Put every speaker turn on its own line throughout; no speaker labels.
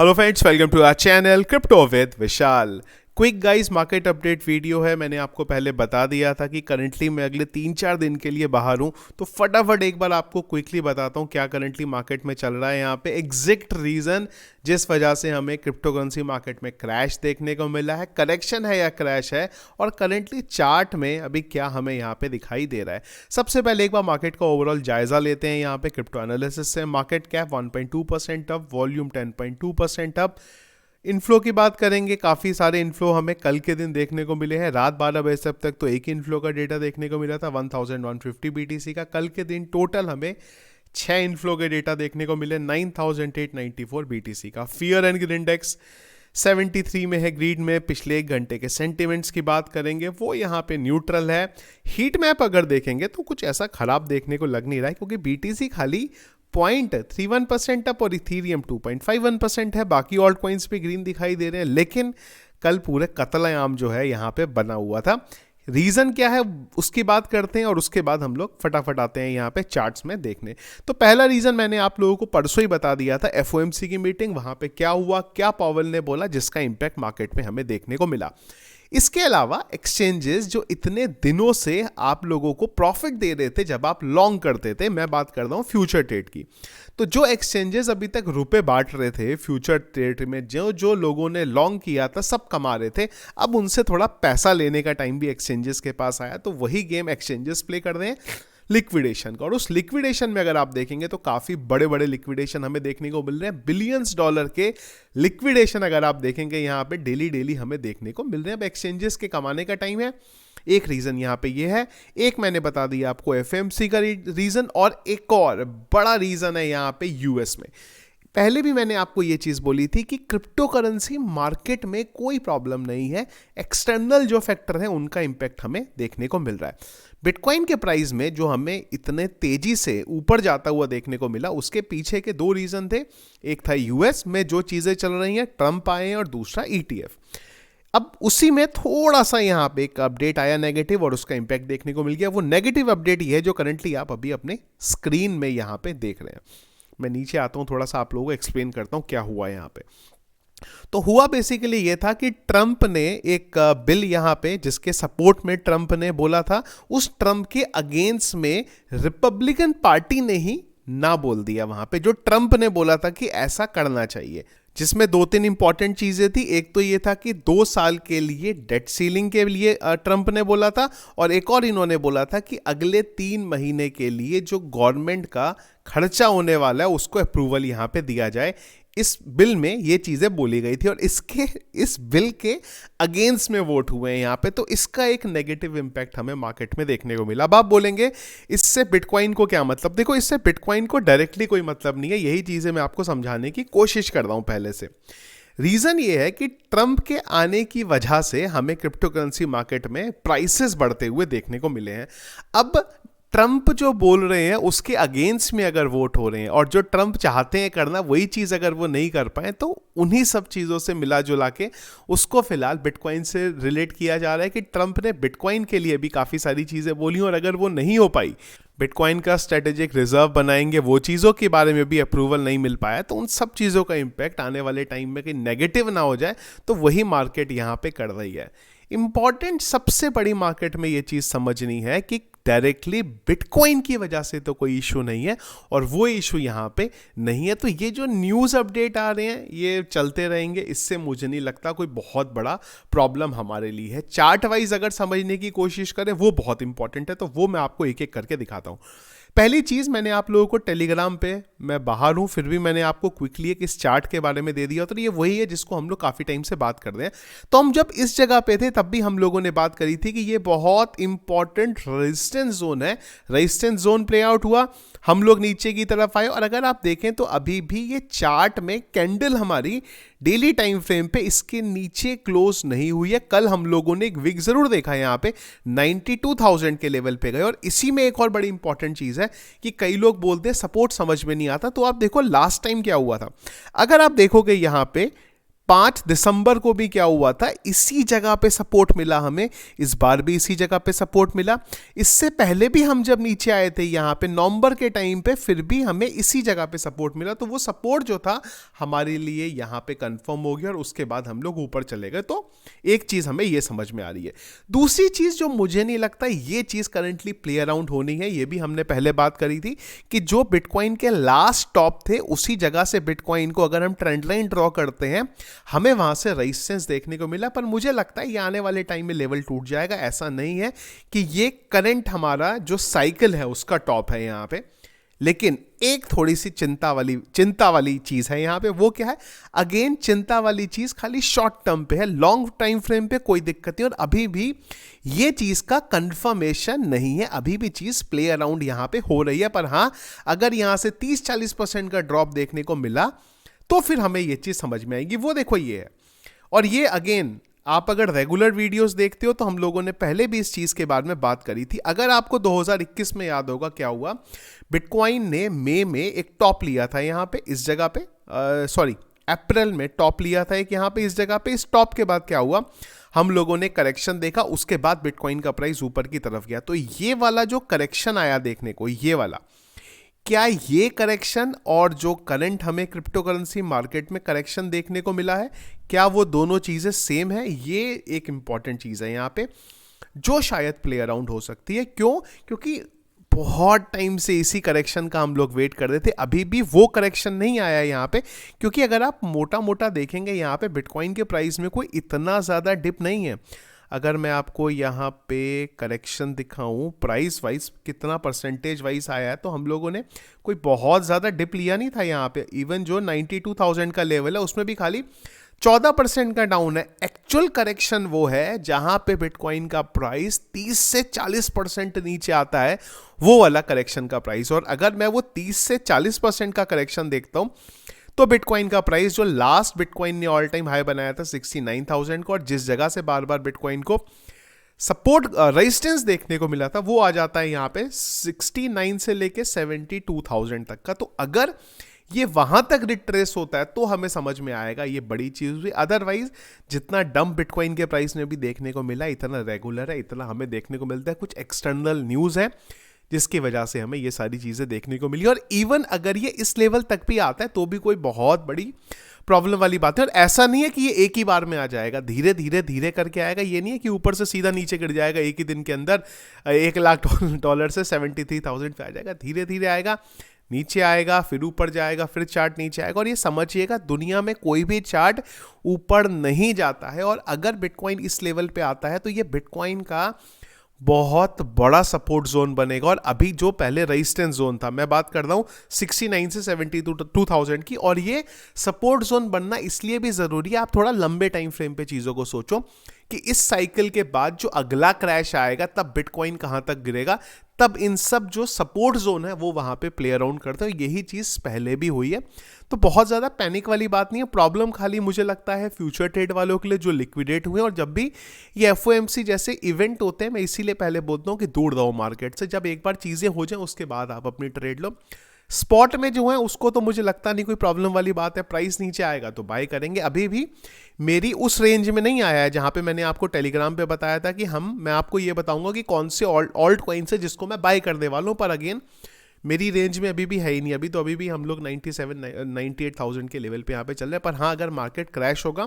Hello friends, welcome to our channel crypto with Vishal. Quick guys market update video है। मैंने आपको पहले बता दिया था कि करंटली मैं अगले 3-4 दिन के लिए बाहर हूं, तो फटाफट एक बार आपको क्विकली बताता हूं क्या करंटली मार्केट में चल रहा है। यहाँ पे एग्जैक्ट रीज़न जिस वजह से हमें क्रिप्टो करेंसी मार्केट में क्रैश देखने को मिला है, करेक्शन है या क्रैश है, और करंटली चार्ट में अभी क्या हमें यहाँ पे दिखाई दे रहा है। सबसे पहले एक बार मार्केट का ओवरऑल जायजा लेते हैं। यहाँ पे क्रिप्टो एनालिसिस से market cap 1.2% up, volume 10.2% up. Inflow की बात करेंगे, काफ़ी सारे इनफ्लो हमें कल के दिन देखने को मिले हैं। रात 12 बजे से अब तक तो एक ही इनफ्लो का डेटा देखने को मिला था 1150 BTC का। कल के दिन टोटल हमें 6 इनफ्लो के डेटा देखने को मिले 9894 BTC का। फियर एंड ग्रीड इंडेक्स 73 में है ग्रीड में। पिछले एक घंटे के सेंटिमेंट्स की बात करेंगे, वो यहाँ पे न्यूट्रल है। हीट मैप अगर देखेंगे तो कुछ ऐसा खराब देखने को लग नहीं रहा है, क्योंकि BTC खाली 0.31% अप और इथीरियम 2.51% है। बाकी ऑल्ट कॉइन्स पे ग्रीन दिखाई दे रहे हैं, लेकिन कल पूरे कत्लेआम जो है यहाँ पे बना हुआ था। रीज़न क्या है उसकी बात करते हैं, और उसके बाद हम लोग फटाफट आते हैं यहाँ पे चार्ट्स में देखने। तो पहला रीज़न मैंने आप लोगों को परसों ही बता दिया था, FOMC की मीटिंग, वहाँ पे क्या हुआ, क्या पावेल ने बोला, जिसका इम्पैक्ट मार्केट में हमें देखने को मिला। इसके अलावा एक्सचेंजेस जो इतने दिनों से आप लोगों को प्रॉफिट दे रहे थे जब आप लॉन्ग करते थे, मैं बात कर रहा हूँ फ्यूचर ट्रेड की, तो जो एक्सचेंजेस अभी तक रुपए बांट रहे थे फ्यूचर ट्रेड में, जो जो लोगों ने लॉन्ग किया था सब कमा रहे थे। अब उनसे थोड़ा पैसा लेने का टाइम भी एक्सचेंजेस के पास आया, तो वही गेम एक्सचेंजेस प्ले कर रहे हैं लिक्विडेशन का। और उस लिक्विडेशन में अगर आप देखेंगे तो काफ़ी बड़े बड़े लिक्विडेशन हमें देखने को मिल रहे हैं। बिलियंस डॉलर के लिक्विडेशन अगर आप देखेंगे यहाँ पे डेली हमें देखने को मिल रहे हैं। अब एक्सचेंजेस के कमाने का टाइम है। एक रीज़न यहाँ पे ये है, एक मैंने बता दिया आपको FMC का रीज़न, और एक और बड़ा रीज़न है यहाँ पे US में। पहले भी मैंने आपको ये चीज़ बोली थी कि क्रिप्टो करेंसी मार्केट में कोई प्रॉब्लम नहीं है, एक्सटर्नल जो फैक्टर है उनका इम्पैक्ट हमें देखने को मिल रहा है। बिटकॉइन के प्राइस में जो हमें इतने तेजी से ऊपर जाता हुआ देखने को मिला, उसके पीछे के 2 रीज़न थे। एक था US में जो चीज़ें चल रही हैं, ट्रंप आए हैं, और दूसरा ETF। अब उसी में थोड़ा सा यहाँ पे एक अपडेट आया नेगेटिव, और उसका इम्पैक्ट देखने को मिल गया। वो नेगेटिव अपडेट ही है जो करंटली आप अभी अपने स्क्रीन में यहाँ पे देख रहे हैं। मैं नीचे आता हूँ, थोड़ा सा आप लोगों को एक्सप्लेन करता हूँ क्या हुआ यहाँ पे। तो हुआ बेसिकली ये था कि ट्रंप ने एक बिल यहाँ पे, जिसके सपोर्ट में ट्रंप ने बोला था, उस ट्रंप के अगेंस्ट में रिपब्लिकन पार्टी ने ही ना बोल दिया वहां पे, जो ट्रंप ने बोला था कि ऐसा करना चाहिए, जिसमें 2-3 इंपॉर्टेंट चीजें थी। एक तो ये था कि 2 साल के लिए डेट सीलिंग के लिए ट्रंप ने बोला था, और एक और इन्होंने बोला था कि अगले 3 महीने के लिए जो गवर्नमेंट का खर्चा होने वाला है उसको अप्रूवल यहाँ पे दिया जाए। इस बिल में ये चीज़ें बोली गई थी, और इस बिल के अगेंस्ट में वोट हुए हैं यहाँ पे, तो इसका एक नेगेटिव इम्पैक्ट हमें मार्केट में देखने को मिला। अब आप बोलेंगे इससे बिटकॉइन को क्या मतलब? देखो, इससे बिटकॉइन को डायरेक्टली कोई मतलब नहीं है। यही चीज़ें मैं आपको समझाने की कोशिश कर रहा हूँ पहले से। रीज़न ये है कि ट्रंप के आने की वजह से हमें क्रिप्टो करेंसी मार्केट में प्राइसेस बढ़ते हुए देखने को मिले हैं। अब ट्रंप जो बोल रहे हैं उसके अगेंस्ट में अगर वोट हो रहे हैं, और जो ट्रंप चाहते हैं करना वही चीज़ अगर वो नहीं कर पाए, तो उन्हीं सब चीज़ों से मिला जुला के उसको फिलहाल बिटकॉइन से रिलेट किया जा रहा है कि ट्रंप ने बिटकॉइन के लिए भी काफ़ी सारी चीज़ें बोली, और अगर वो नहीं हो पाई, बिटकॉइन का स्ट्रेटेजिक रिजर्व बनाएंगे, वो चीज़ों के बारे में भी अप्रूवल नहीं मिल पाया, तो उन सब चीज़ों का इम्पैक्ट आने वाले टाइम में कि नेगेटिव ना हो जाए, तो वही मार्केट यहाँ पे कर रही है। इंपॉर्टेंट सबसे बड़ी मार्केट में ये चीज़ समझनी है कि डायरेक्टली बिटकॉइन की वजह से तो कोई इशू नहीं है, और वो इशू यहाँ पे नहीं है। तो ये जो न्यूज़ अपडेट आ रहे हैं ये चलते रहेंगे, इससे मुझे नहीं लगता कोई बहुत बड़ा प्रॉब्लम हमारे लिए है। चार्ट वाइज अगर समझने की कोशिश करें वो बहुत इंपॉर्टेंट है, तो वो मैं आपको एक एक करके दिखाता हूँ। पहली चीज़, मैंने आप लोगों को टेलीग्राम पे, मैं बाहर हूँ फिर भी मैंने आपको क्विकली एक इस चार्ट के बारे में दे दिया, तो ये वही है जिसको हम लोग काफ़ी टाइम से बात कर रहे हैं। तो हम जब इस जगह पे थे तब भी हम लोगों ने बात करी थी कि ये बहुत इंपॉर्टेंट रेजिस्टेंस जोन है। रेजिस्टेंस जोन प्ले आउट हुआ, हम लोग नीचे की तरफ आए, और अगर आप देखें तो अभी भी ये चार्ट में कैंडल हमारी डेली टाइम फ्रेम पे इसके नीचे क्लोज नहीं हुई है। कल हम लोगों ने एक विक जरूर देखा यहाँ पे 92,000 के लेवल पे गए। और इसी में एक और बड़ी इंपॉर्टेंट चीज़ है कि कई लोग बोलते हैं सपोर्ट समझ में नहीं आता, तो आप देखो लास्ट टाइम क्या हुआ था। अगर आप देखोगे यहाँ पे 5 दिसंबर को भी क्या हुआ था, इसी जगह पे सपोर्ट मिला हमें, इस बार भी इसी जगह पे सपोर्ट मिला। इससे पहले भी हम जब नीचे आए थे यहाँ पे नवंबर के टाइम पे, फिर भी हमें इसी जगह पे सपोर्ट मिला। तो वो सपोर्ट जो था हमारे लिए यहाँ पे कंफर्म हो गया और उसके बाद हम लोग ऊपर चले गए। तो एक चीज हमें ये समझ में आ रही है। दूसरी चीज जो मुझे नहीं लगता ये चीज करंटली प्ले अराउंड होनी है, ये भी हमने पहले बात करी थी कि जो बिटकॉइन के लास्ट टॉप थे उसी जगह से बिटकॉइन को अगर हम ट्रेंड लाइन ड्रॉ करते हैं, हमें वहां से रेजिस्टेंस देखने को मिला। पर मुझे लगता है ये आने वाले टाइम में लेवल टूट जाएगा। ऐसा नहीं है कि ये करंट हमारा जो साइकिल है उसका टॉप है यहाँ पे। लेकिन एक थोड़ी सी चिंता वाली चीज है यहाँ पे। वो क्या है? अगेन चिंता वाली चीज खाली शॉर्ट टर्म पे है, लॉन्ग टाइम फ्रेम पे कोई दिक्कत नहीं। और अभी भी ये चीज का कंफर्मेशन नहीं है, अभी भी चीज प्ले अराउंड यहाँ पे हो रही है। पर हाँ, अगर यहाँ से 30-40% का ड्रॉप देखने को मिला तो फिर हमें ये चीज समझ में आएगी। वो देखो ये है। और ये अगेन आप अगर रेगुलर वीडियोस देखते हो तो हम लोगों ने पहले भी इस चीज के बारे में बात करी थी। अगर आपको 2021 में याद होगा क्या हुआ, बिटकॉइन ने मई में एक टॉप लिया था यहाँ पे इस जगह पे, अप्रैल में टॉप लिया था एक यहाँ पे इस जगह पे। इस टॉप के बाद क्या हुआ, हम लोगों ने करेक्शन देखा, उसके बाद बिटकॉइन का प्राइस ऊपर की तरफ गया। तो ये वाला जो करेक्शन आया देखने को, ये वाला, क्या ये करेक्शन और जो करंट हमें क्रिप्टो करेंसी मार्केट में करेक्शन देखने को मिला है, क्या वो दोनों चीजें सेम है? ये एक इंपॉर्टेंट चीज है यहाँ पे जो शायद प्ले अराउंड हो सकती है। क्यों? क्योंकि बहुत टाइम से इसी करेक्शन का हम लोग वेट कर रहे थे, अभी भी वो करेक्शन नहीं आया यहाँ पे। क्योंकि अगर आप मोटा मोटा देखेंगे यहाँ पे बिटकॉइन के प्राइस में कोई इतना ज़्यादा डिप नहीं है। अगर मैं आपको यहाँ पे करेक्शन दिखाऊं प्राइस वाइज कितना परसेंटेज वाइज आया है, तो हम लोगों ने कोई बहुत ज़्यादा डिप लिया नहीं था यहाँ पे। इवन जो 92,000 का लेवल है उसमें भी खाली 14% का डाउन है। एक्चुअल करेक्शन वो है जहां पे बिटकॉइन का प्राइस 30 से 40% नीचे आता है, वो वाला करेक्शन का प्राइस। और अगर मैं वो 30 से 40% का करेक्शन देखता हूं तो बिटकॉइन का प्राइस जो लास्ट बिटकॉइन ने ऑल टाइम हाई बनाया था 69,000 को, और जिस जगह से बार बार बिटकॉइन को सपोर्ट रेजिस्टेंस देखने को मिला था वो आ जाता है यहाँ पे 69 से लेके 72,000 तक का। तो अगर ये वहां तक रिट्रेस होता है तो हमें समझ में आएगा ये बड़ी चीज हुई। अदरवाइज जितना डंप बिटकॉइन के प्राइस में भी देखने को मिला, इतना रेगुलर है, इतना हमें देखने को मिलता है, कुछ एक्सटर्नल न्यूज है जिसकी वजह से हमें ये सारी चीजें देखने को मिली। और इवन अगर ये इस लेवल तक भी आता है तो भी कोई बहुत बड़ी प्रॉब्लम वाली बात है। और ऐसा नहीं है कि ये एक ही बार में आ जाएगा, धीरे धीरे धीरे करके आएगा। ये नहीं है कि ऊपर से सीधा नीचे गिर जाएगा एक ही दिन के अंदर, $1,00,000 से 73,000 पे आ जाएगा। धीरे धीरे आएगा, नीचे आएगा, फिर ऊपर जाएगा, फिर चार्ट नीचे आएगा। और ये समझिएगा दुनिया में कोई भी चार्ट ऊपर नहीं जाता है। और अगर बिटकॉइन इस लेवल पे आता है तो ये बिटकॉइन का बहुत बड़ा सपोर्ट जोन बनेगा। और अभी जो पहले रेजिस्टेंस जोन था, मैं बात कर रहा हूँ 69 से 72,000 की, और ये सपोर्ट जोन बनना इसलिए भी जरूरी है। आप थोड़ा लंबे टाइम फ्रेम पे चीजों को सोचो कि इस साइकिल के बाद जो अगला क्रैश आएगा तब बिटकॉइन कहां तक गिरेगा, तब इन सब जो सपोर्ट जोन है वो वहां पे प्ले अराउंड करते हैं। यही चीज पहले भी हुई है, तो बहुत ज्यादा पैनिक वाली बात नहीं है। प्रॉब्लम खाली मुझे लगता है फ्यूचर ट्रेड वालों के लिए जो लिक्विडेट हुए। और जब भी ये FOMC जैसे इवेंट होते हैं, मैं इसीलिए पहले बोलता हूँ कि दूर रहो मार्केट से। जब एक बार चीजें हो जाए उसके बाद आप अपनी ट्रेड लो। स्पॉट में जो है उसको तो मुझे लगता नहीं कोई प्रॉब्लम वाली बात है, प्राइस नीचे आएगा तो बाय करेंगे। अभी भी मेरी उस रेंज में नहीं आया है जहां पे मैंने आपको टेलीग्राम पे बताया था कि मैं आपको ये बताऊंगा कि कौन से ऑल्ट कॉइन्स है जिसको मैं बाय करने वाला हूं। पर अगेन मेरी रेंज में अभी भी है ही नहीं, अभी भी हम लोग 98,000 के लेवल पे यहाँ पे चल रहे हैं। पर हाँ, अगर मार्केट क्रैश होगा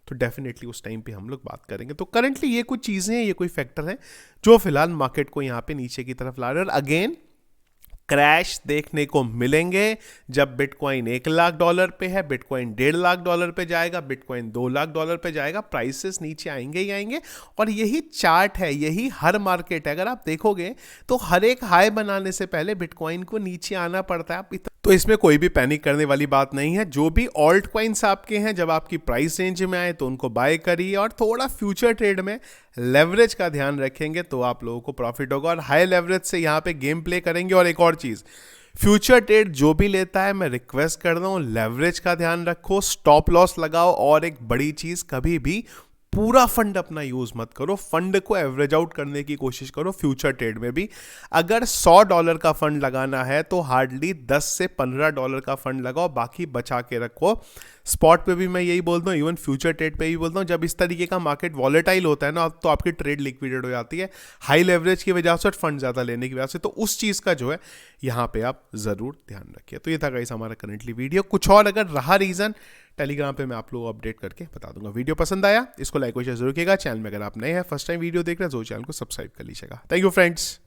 तो डेफिनेटली उस टाइम पे हम लोग बात करेंगे। तो करंटली ये कुछ चीज़ें हैं, ये कोई फैक्टर हैं जो फिलहाल मार्केट को यहाँ पे नीचे की तरफ ला रहे हैं। और अगेन क्रैश देखने को मिलेंगे जब बिटकॉइन $1,00,000 पे है, बिटकॉइन $1.5 पे जाएगा, बिटकॉइन $2,00,000 पे जाएगा, प्राइसेस नीचे आएंगे ही आएंगे। और यही चार्ट है, यही हर मार्केट है। अगर आप देखोगे तो हर एक हाई बनाने से पहले बिटकॉइन को नीचे आना पड़ता है। तो इसमें कोई भी पैनिक करने वाली बात नहीं है। जो भी ऑल्ट कॉइन्स आपके हैं, जब आपकी प्राइस रेंज में आए तो उनको बाय करिए। और थोड़ा फ्यूचर ट्रेड में लेवरेज का ध्यान रखेंगे तो आप लोगों को प्रॉफिट होगा। और हाई लेवरेज से यहाँ पे गेम प्ले करेंगे। और एक और चीज, फ्यूचर ट्रेड जो भी लेता है, मैं रिक्वेस्ट कर रहा हूँ लेवरेज का ध्यान रखो, स्टॉप लॉस लगाओ। और एक बड़ी चीज, कभी भी पूरा फंड अपना यूज मत करो, फंड को एवरेज आउट करने की कोशिश करो फ्यूचर ट्रेड में भी। अगर $100 का फंड लगाना है तो हार्डली $10 से $15 का फंड लगाओ, बाकी बचा के रखो। स्पॉट पे भी मैं यही बोलता हूँ, इवन फ्यूचर ट्रेड पे भी बोलता हूँ, जब इस तरीके का मार्केट वॉलेटाइल होता है ना तो आपकी ट्रेड लिक्विडेट हो जाती है हाई लेवरेज की वजह से और फंड ज़्यादा लेने की वजह से। तो उस चीज़ का जो है यहाँ पे आप ज़रूर ध्यान रखिए। तो ये था गाइस हमारा करंटली वीडियो। कुछ और अगर रहा रीज़न, टेलीग्राम पे मैं आप लोगों को अपडेट करके बता दूंगा। वीडियो पसंद आया इसको लाइक और शेयर जरूर कीजिएगा। चैनल में अगर आप नए हैं, फर्स्ट टाइम वीडियो देख रहे हैं तो चैनल को सब्सक्राइब कर लीजिएगा। Thank you friends.